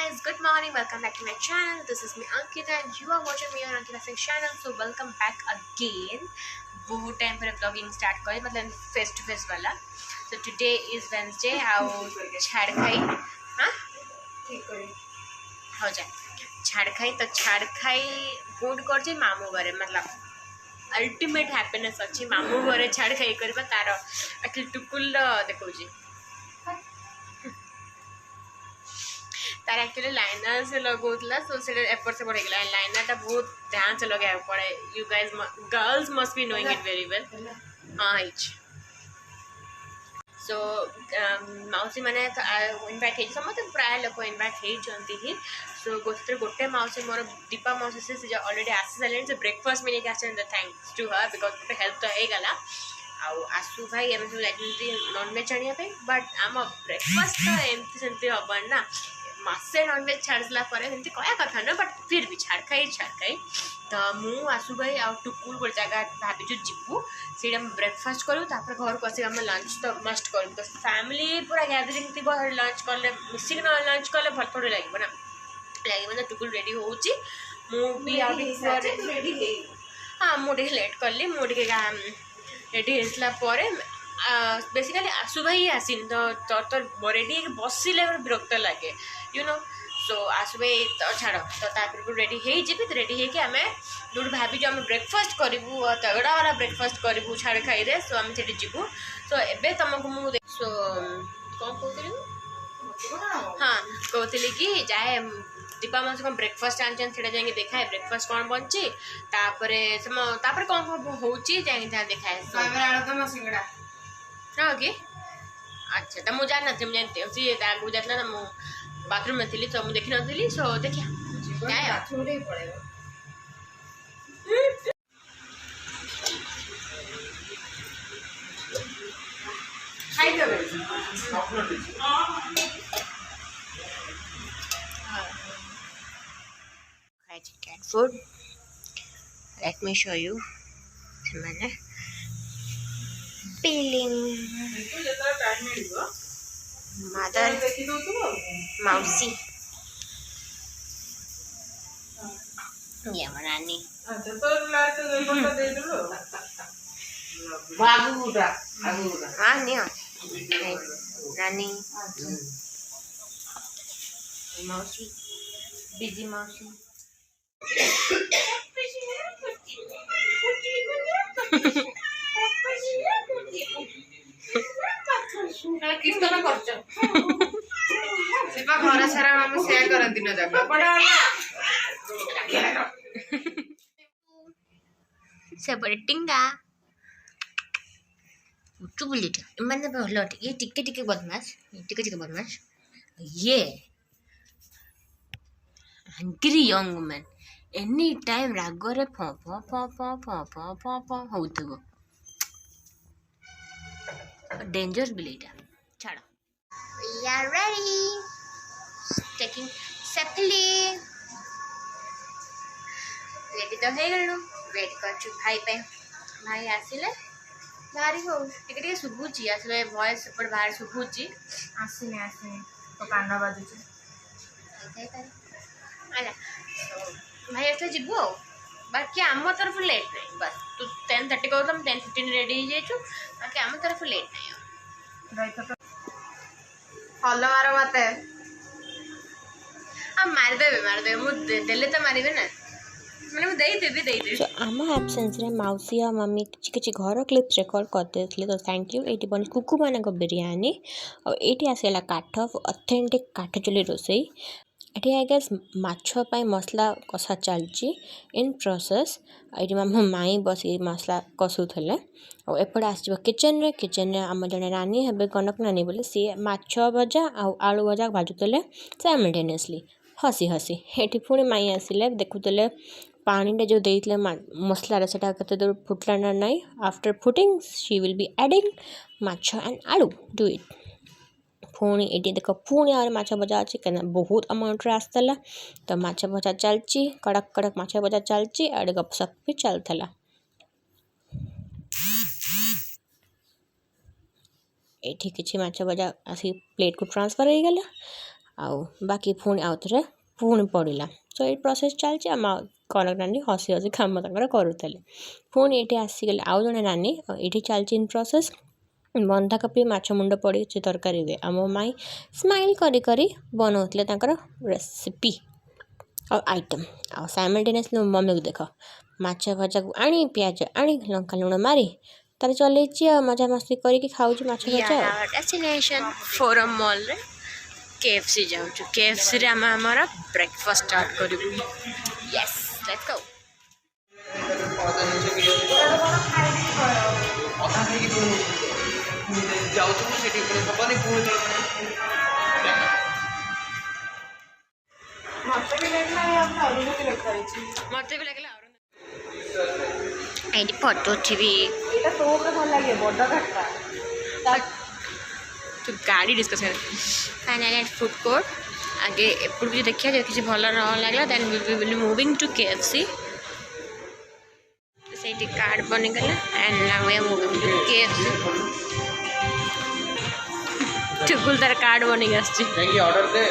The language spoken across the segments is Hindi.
guys, good morning. Welcome back to my channel. This is me Ankita and you are watching me on Ankita Singh channel. So welcome back again. बहुत टाइम पर vlogging start करे मतलब face to face वाला. So today is Wednesday. आओ chadkhai हाँ ठीक करे हो जाए chadkhai तो chadkhai good कर जे मामू घरे मतलब अल्टीमेट हैप्पीनेस अच्छी मामू घरे chadkhai करबा तार अखिल टुकुल देखो जी तार एक्चुअली लाइनर से लगोला सो से एपर से पड़े गला लाइनर ता बहुत ध्यान से लगाया पड़े you guys girls must be knowing it very well हां इच सो माउसी माने इनवाइट हे समते प्राय लोक इनवाइट हे जंती ही सो गोटे माउसी मोर दीपा माउसी से ऑलरेडी आसी सालेन से ब्रेकफास्ट में लेके आछन the thanks to her because गोटे हेल्प तो हे गला आउ आसु भाई एम सब लाइक नॉन वेज आनिया पे बट आम ब्रेकफास्ट तो एमती सेमती हबन ना मसे नॉन वेज छाड़ला पर एमती कया कथा न बट फिर भी छाड़खाई तो मु आसु भाई आ टुकुल गोटे जगह भाभी जो जीवु से ब्रेकफास्ट करूँ तापर घर को आसिक लंच तो मस्ट करूँ तो फैमिली पूरा गैदरिंग थी लंच कले मिसिक लंच कले भल थोड़े लगे ना लगे ना टुकुल रेडी होची मु भी हाँ मुझे लेट कली मुझे रेडी होसला बेसिकली आसु भाई आसीन तो रेडी बसिले विरक्त लगे यू नो सो आसु भाई तो छाड़ तो तापर रेडी हो रेडी होगी आम जो भाभी जो आम ब्रेकफास्ट करूँ तगड़ा वाला ब्रेकफास्ट करूँ छाड़ खाई सो आम से जीवु सो एबे तुमको मुझे सो कौन कहती हाँ कहती कि जाए दीपा मासी कौन ब्रेकफास्ट आनछन से जाए देखाए ब्रेकफास्ट कौन बनची तापर कौन कौन होची जाए देखाए हाँ कि अच्छा तो मुझे जान नी मुझे सी आगे जाता ना मु बाथरूम में थी तो मुझे देखी नी सो देखिए cat food. Let me show you. Peeling. Mother. Mousy. Yeah, Rani. हाँ नहीं Rani. Mousy. Busy Mousy. कीर्तन घर सारा आम सेया करती न सेपटे टिंगा चुबुलीट मैंने भल ये टिके बदमाश ये hungry young man any time रागरे फ फ फ फ फ फ फ फ होउथबो डेंजर बिलेटा छाड़ we are ready taking safely ready तो हे गलु वेट करछु भाई पे भाई आसिले बाहरी हो टिके सुबुची आसिले वॉइस पर बाहर सुबुची आसिने तो कान बाजुची आइ पारे आला भाई ऐसे जीवो बाकी आम तरफ लेट नहीं बस तू 10:30 कहो तुम 10:15 रेडी हो जाइछु बाकी आम तरफ लेट नहीं फॉलो मारो मते आ मार दे मु देले तो मारिबे ना मैंने मु देई देबी सो आम एब्सेंस रे मौसी आ मम्मी किछि घर क्लिप्स रेकॉर्ड करते थे तो थैंक यू एटी बन कुकु मानक बिरयानी और एटी आसेला काठ ऑथेंटिक काठ चुली रोसई एटी आई गेस माछपाई मसला कषा चलची इन प्रोसेस ये मो माई बस ये मसला कषुले और एपटे आसो किचन आम जड़े नानी हे कनक नानी बोले सी माछ भजा आलू भजा भाजुले साइमल्टेनियसली हसी ये पुणी माई आसिले देखुले पानी जो देते मसलार से दूर फुटला ना नाई after footing she will be adding माछ एंड आलू डू इट पुणी ये देख पुणी आ माछ भजा अच्छी क्या बहुत अमाउंट आसला तो माछ भजा चलची कड़क माछ भजा चलची आड़े गपसप भी चलता ये किसी माछ भजा आसी प्लेट को ट्रांसफर हो गला आउ बाकी पुणी आउ थे पुणी पड़ा सो ये प्रोसेस चलती आम कनक नानी हसी हसी काम करूले पुणी ये आसीगले आउ जड़े नानी ये चलती इन प्रोसेस बंधाकोबी माछ मुंड पड़ी तरकारी हुए आम माई स्माइल करी बनाऊे रेसिपी और आइटम आ साइमल्टेनियसली मो मम्मी को देख माछ भजा को आनी पियाज आनी लंका लुण मारी तार चलैची मजा मस्ती करके खाऊँ माछ भजा डेस्टिनेशन फोरम मॉल रे KFC जाऊँ KFC रे आमर ब्रेकफास्ट स्टार्ट करूँ यस लेट्स गो मत भी लगे ये फोटो उठी तो गाड़ी डिस्कस कर फाइनली फूड कोर्ट आगे एपट भी देखिए जो किसी भल न लगे then we will moving to KFC से कार्ड बनीगला and now we are moving to KFC टुकुल तार कार्ड बनी ऑर्डर दे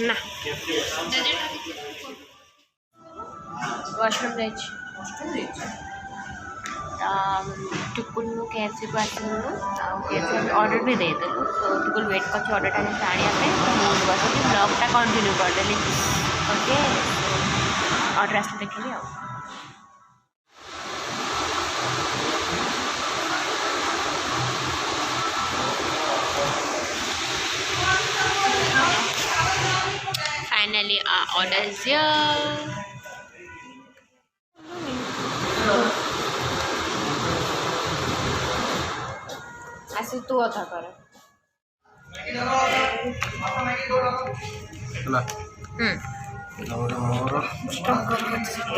ना वॉशरूम टुकुल KFC को KFC ऑर्डर भी देदेलु सो टुकुल वेट कर ऑर्डर आने बस ब्लॉगटा कंटिन्यू करदेली ओके ऑर्डर आस देखी आ फाइनली ऑर्डर इज हियर ऐसे तू अथा कर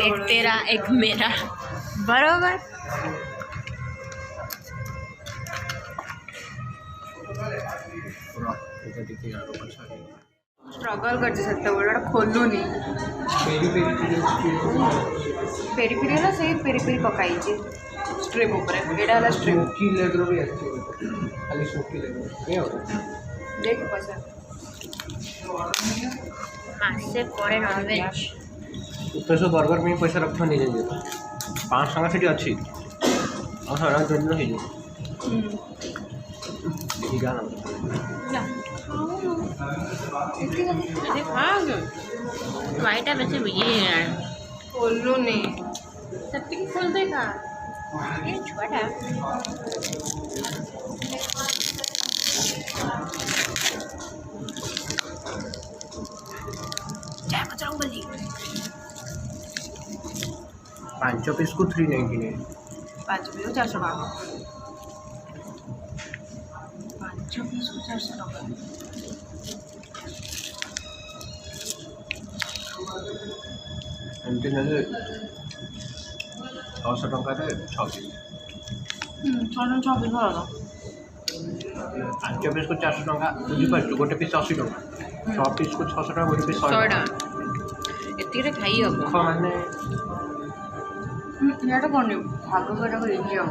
एक तेरा एक मेरा बराबर स्ट्रगल कर खोलुनी पेरी पेरी ना से पेरी पेरी पकाई स्ट्रिप ऊपर एडा वाला स्ट्रिप की लेग रो भी अच्छी खाली सोकी लेग ये हो देख पैसा मासे पड़े नॉनवेज पैसा बर्गर में पैसा रखा नहीं जाए 5 टका से अच्छी और सारा दिन नहीं देखी गाना वाइटा में से ये यार खोलो नहीं सबकी खोल देगा ये छोटा क्या बचाऊं बल्ली 5 पीस को 399 5 पीस 400 टका 5 पीस को 400 टका एमती ना 600 टका 6 पीस 6 पीस भर 5 पीस को 400 टका बुझीपार गोटे पीस 80 टका 6 पीस को 600 टका गोटे पीस 100 टका एतिरे खाई हम माने याटा कोन भाग करा को इजी हम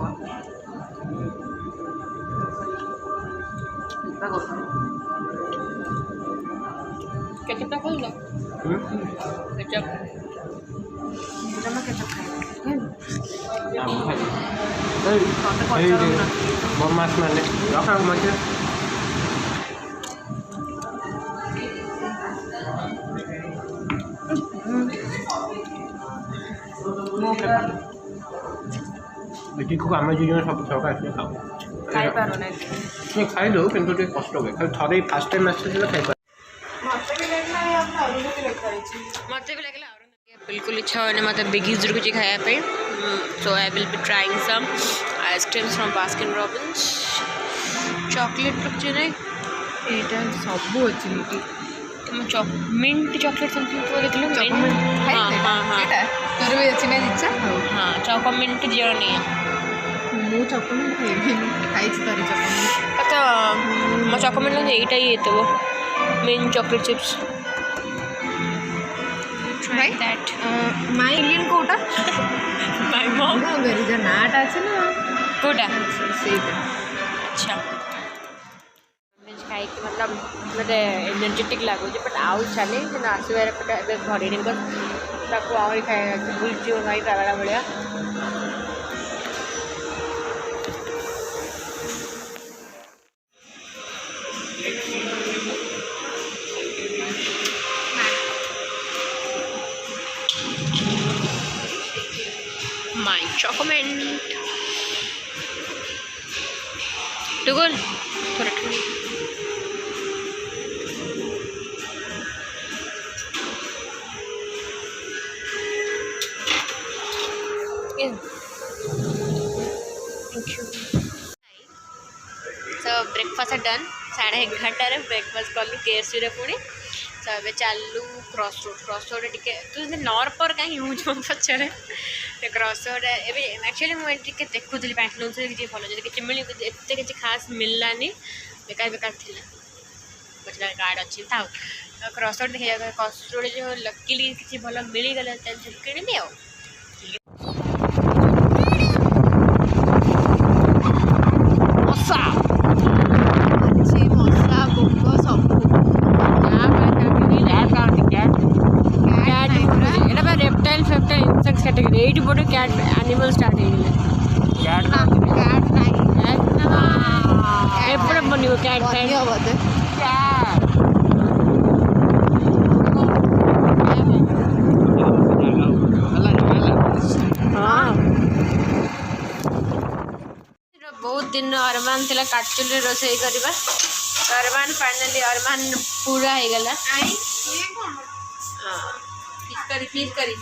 केचप खोल दो केचप जमा केचप खाए बदमाश माने रखा मत बेटी को आम जी सब सब आस खाई पार नहीं खाई दो कि कष्ट हुए खाली थे फास्ट टाइम आसे खाई मत भी लगे बिल्कुल इच्छा होने मतलब बिगीज कुछ खायापी so I will be trying some ice creams from Baskin Robbins chocolate रखी नहीं यहाँ सब अच्छी मिंट चॉकलेट समथिंग तो देख लो मिंट हाँ हाँ हाँ तोर भी अच्छी नहीं इच्छा हाँ चॉको मिंट दियो नहीं मु चॉको मिंट खाई तारी चॉको मिंट अच्छा मो चॉको मिंट एटा ही तो mint chocolate chips try that my Indian कोटा my mom मेरी जो नाट आछे ना कोटा सेटा अच्छा मतलब मते एनर्जेटिक लगुच बट आउ छानी आसबार एवं घरे ताको आहरी खाए बुलची भाई पागला भाया my chocolate टुगुन थोड़ा सो ब्रेकफास्ट डन 11:30 ब्रेकफास्ट कलु KFC रे पुणी सो ए चलू क्रॉस रोड टिके तू नॉर्पर कहीं यूज पचारे क्रॉस रोड एक्चुअली मुझे देखुली पैंट लूज किसी भल जो किसी मिल एत किसी खास मिललानी बेकार बेकार थी बचला कार्ड अच्छी था क्रॉस रोड देखिए क्रॉस रोड जो लकीली किसी भल मिलगला किणी आ category 8 board cat animal start एपटे बन कैट बहुत दिन अरमान थिला काटचुली रोसई करबा अरमान फाइनली अरमान पूरा हो गला फिश करी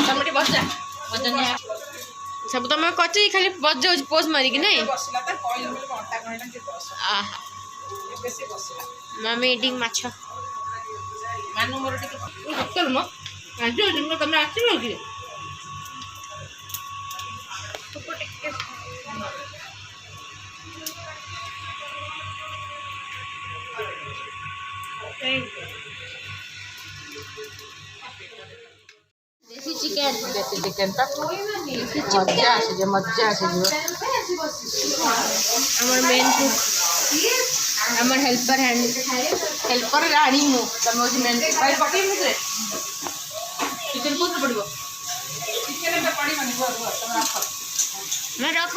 तमटी बस जा सब तुम कच खाली बस जाऊ पोज मारिकी नहीं मम्मी एडिंग माछ मानु मोर टिके म तुम आसो कि देसी चिकन मजा आसे हमर मेन कुक हमर हेल्पर रानी मु तम होची मेन भाई पकई मुरे चिकन को पड़िबो चिकन पे पड़ी माने तम रख मैं रख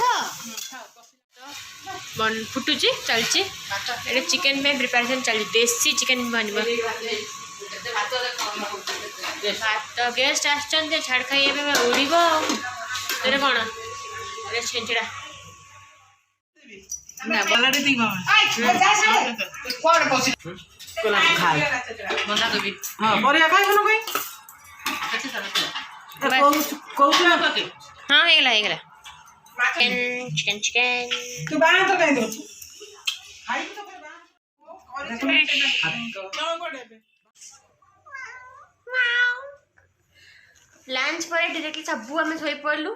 बन फुटुची चलची एटे चिकन पे प्रिपरेशन चल देसी चिकन बनबो तो गेस्ट आछन छाड़खाई उड़ीबो तेरे कौन अरे छेंचड़ा ना बलाडे ती मामा कोन पसी कोला खाए बंदा तो भी हां परिया खाए कोन कोई कच्चे सारा को के हां हेगला चिकन तू बा तो कहीं दो खाई तो लंच पर डायरेक्टली सबू आम शोई पड़लु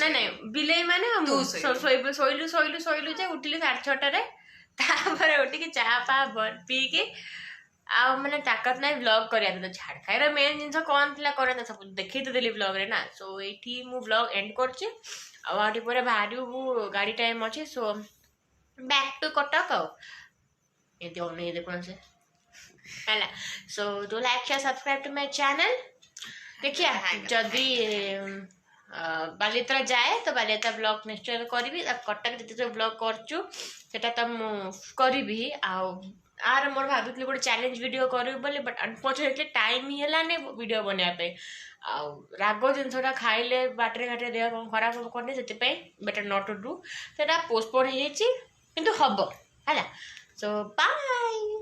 ना ना बिले माने हम शोइलु शोइलु शोइलु शोइलु जे उठिलु 6:30 तापर उठिके चाह पा पी के आ माने ताकत नहीं व्लॉग करिया तो झाड़ खाइर मेन जिनस कौन थिला करे ना सब देखि तो देली व्लॉग रे ना सो एठी मु व्लॉग एंड करछि आ आटी परे बाहरिउ गाड़ी टाइम अछि सो बैक टू कटक ए दोने देखो से हैला so do like share subscribe to my channel देखिए जदि बालियात्रा जाए तो बालियात्रा ब्लॉग निश्चय करी कटक जिते जो ब्लॉग करचु सेटा तो करी आर मोर भाभी गोटे चैलेंज वीडियो करी बोले बट अनफॉर्चुनेटली टाइम ही है वीडियो बनाया राग जिनसा खाइले बाटे घाटे देह कौन खराब हम करने से बेटर नॉट टू डू से पोस्टपोन हो हम है सो बाय।